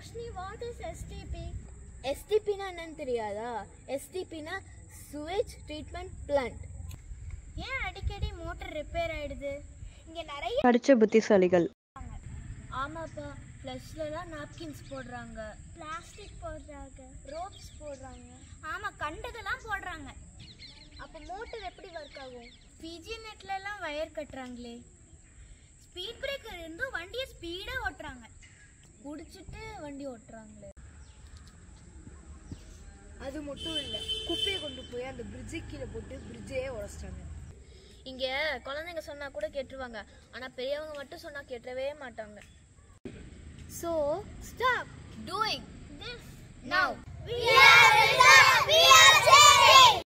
Roshni, what is STP? STP na என்னன்னு தெரியாதா? STP na sewage treatment plant. ஏன் அடிக்கடி மோட்டார் ரிப்பேர் ஆயிடுது? இங்க நிறைய படிச்ச புத்திசாலிகள். ஆமாப்பா, ஃப்ளஷ்லலாம் நாப்கின்ஸ் போடுறாங்க, பிளாஸ்டிக் போடுறாங்க, ரோப்ஸ் போடுறாங்க. ஆமா, கண்டதெல்லாம் போடுறாங்க. அப்போ மோட்டார் எப்படி ஒர்க் ஆகும்? பிஜி நெட்லலாம் வயர் கட்டுறாங்களே. ஸ்பீட் பிரேக்கர் இருந்து வண்டியை ஸ்பீடா ஓட்டுறாங்க. குடிச்சிட்டு வண்டி ஓட்டுறாங்களே. அது மட்டும் இல்லை, குப்பையை கொண்டு போய் அந்த பிரிட்ஜு கீழே போட்டு பிரிட்ஜையே உடைச்சிட்டாங்க. இங்க குழந்தைங்க சொன்னா கூட கேட்டுருவாங்க, ஆனா பெரியவங்க மட்டும் சொன்னா கேட்டவே மாட்டாங்க. So stop doing this now. We are